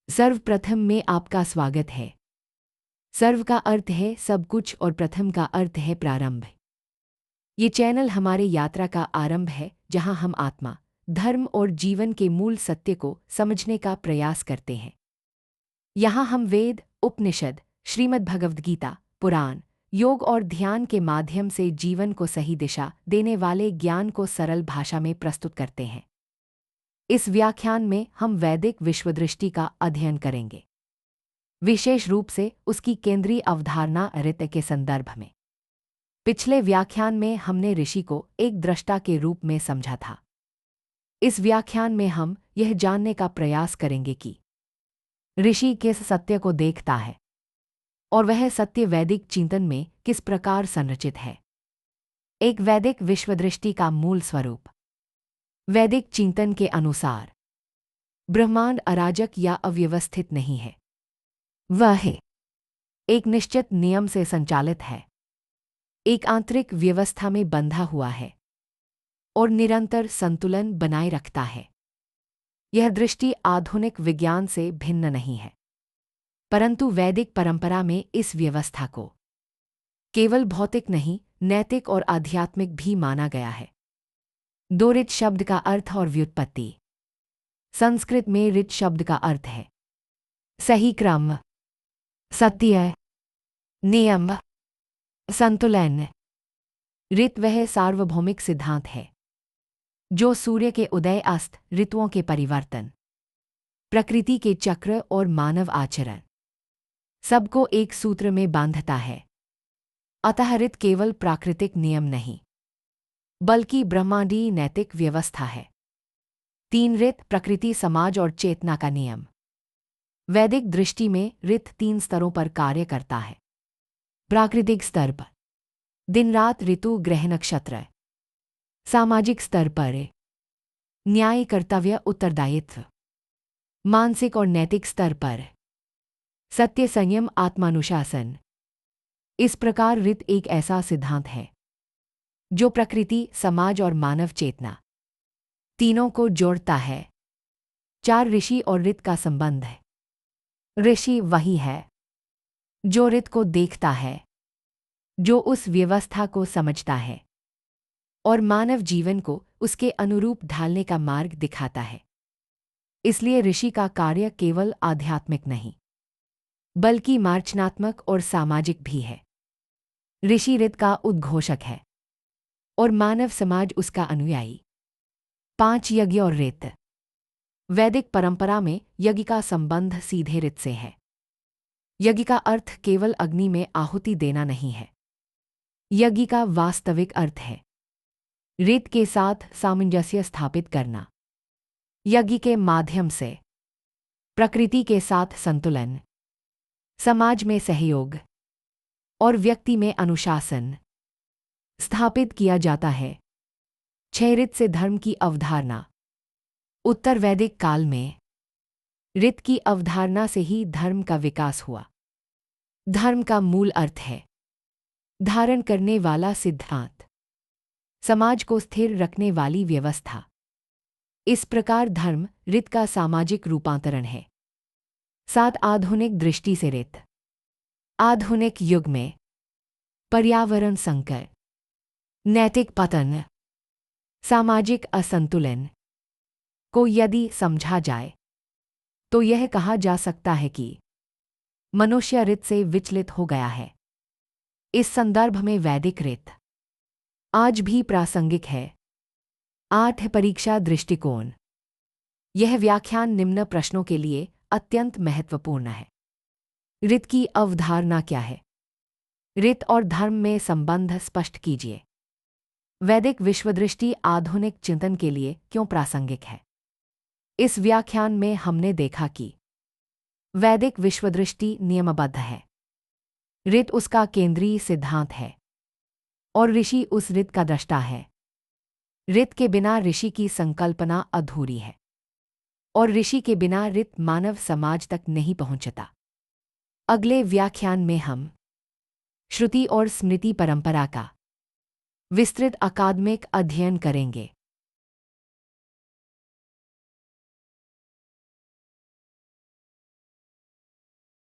सर्वप्रथम में आपका स्वागत है। सर्व का अर्थ है सब कुछ और प्रथम का अर्थ है प्रारंभ। ये चैनल हमारे यात्रा का आरंभ है, जहां हम आत्मा, धर्म और जीवन के मूल सत्य को समझने का प्रयास करते हैं। यहाँ हम वेद, उपनिषद, श्रीमद् भगवद गीता, पुराण, योग और ध्यान के माध्यम से जीवन को सही दिशा देने वाले ज्ञान को सरल भाषा में प्रस्तुत करते हैं। इस व्याख्यान में हम वैदिक विश्वदृष्टि का अध्ययन करेंगे, विशेष रूप से उसकी केंद्रीय अवधारणा ऋत के संदर्भ में। पिछले व्याख्यान में हमने ऋषि को एक दृष्टा के रूप में समझा था। इस व्याख्यान में हम यह जानने का प्रयास करेंगे कि ऋषि किस सत्य को देखता है और वह सत्य वैदिक चिंतन में किस प्रकार संरचित है। एक वैदिक विश्वदृष्टि का मूल स्वरूप। वैदिक चिंतन के अनुसार ब्रह्मांड अराजक या अव्यवस्थित नहीं है, वह एक निश्चित नियम से संचालित है, एक आंतरिक व्यवस्था में बंधा हुआ है और निरंतर संतुलन बनाए रखता है। यह दृष्टि आधुनिक विज्ञान से भिन्न नहीं है, परंतु वैदिक परंपरा में इस व्यवस्था को केवल भौतिक नहीं, नैतिक और आध्यात्मिक भी माना गया है। दो ऋत शब्द का अर्थ और व्युत्पत्ति। संस्कृत में ऋत शब्द का अर्थ है सही क्रम, सत्य, नियम, संतुलन। ऋत वह सार्वभौमिक सिद्धांत है जो सूर्य के उदय अस्त, ऋतुओं के परिवर्तन, प्रकृति के चक्र और मानव आचरण सबको एक सूत्र में बांधता है। अतः ऋत केवल प्राकृतिक नियम नहीं, बल्कि ब्रह्मांडीय नैतिक व्यवस्था है। 3 ऋत, प्रकृति, समाज और चेतना का नियम। वैदिक दृष्टि में ऋत 3 स्तरों पर कार्य करता है। प्राकृतिक स्तर पर दिन रात, ऋतु, ग्रह, नक्षत्र। सामाजिक स्तर पर न्याय, कर्तव्य, उत्तरदायित्व। मानसिक और नैतिक स्तर पर सत्य, संयम, आत्मानुशासन। इस प्रकार ऋत एक ऐसा सिद्धांत है जो प्रकृति, समाज और मानव चेतना तीनों को जोड़ता है। 4 ऋषि और ऋत का संबंध है। ऋषि वही है जो ऋत को देखता है, जो उस व्यवस्था को समझता है और मानव जीवन को उसके अनुरूप ढालने का मार्ग दिखाता है। इसलिए ऋषि का कार्य केवल आध्यात्मिक नहीं, बल्कि मार्जनात्मक और सामाजिक भी है। ऋषि ऋत का उद्घोषक है और मानव समाज उसका अनुयायी। 5 यज्ञ और ऋत। वैदिक परंपरा में यज्ञ का संबंध सीधे ऋत से है। यज्ञ का अर्थ केवल अग्नि में आहुति देना नहीं है। यज्ञ का वास्तविक अर्थ है ऋत के साथ सामंजस्य स्थापित करना। यज्ञ के माध्यम से प्रकृति के साथ संतुलन, समाज में सहयोग और व्यक्ति में अनुशासन स्थापित किया जाता है। 6 ऋत से धर्म की अवधारणा। उत्तर वैदिक काल में ऋत की अवधारणा से ही धर्म का विकास हुआ। धर्म का मूल अर्थ है धारण करने वाला सिद्धांत, समाज को स्थिर रखने वाली व्यवस्था। इस प्रकार धर्म ऋत का सामाजिक रूपांतरण है। 7 आधुनिक दृष्टि से ऋत। आधुनिक युग में पर्यावरण संकट, नैतिक पतन, सामाजिक असंतुलन को यदि समझा जाए तो यह कहा जा सकता है कि मनुष्य ऋत से विचलित हो गया है। इस संदर्भ में वैदिक ऋत आज भी प्रासंगिक है। 8 परीक्षा दृष्टिकोण। यह व्याख्यान निम्न प्रश्नों के लिए अत्यंत महत्वपूर्ण है। ऋत की अवधारणा क्या है? ऋत और धर्म में संबंध स्पष्ट कीजिए। वैदिक विश्वदृष्टि आधुनिक चिंतन के लिए क्यों प्रासंगिक है? इस व्याख्यान में हमने देखा कि वैदिक विश्वदृष्टि नियमबद्ध है। ऋत उसका केंद्रीय सिद्धांत है और ऋषि उस ऋत का दृष्टा है। ऋत के बिना ऋषि की संकल्पना अधूरी है और ऋषि के बिना ऋत मानव समाज तक नहीं पहुंचता। अगले व्याख्यान में हम श्रुति और स्मृति परंपरा का विस्तृत अकादमिक अध्ययन करेंगे।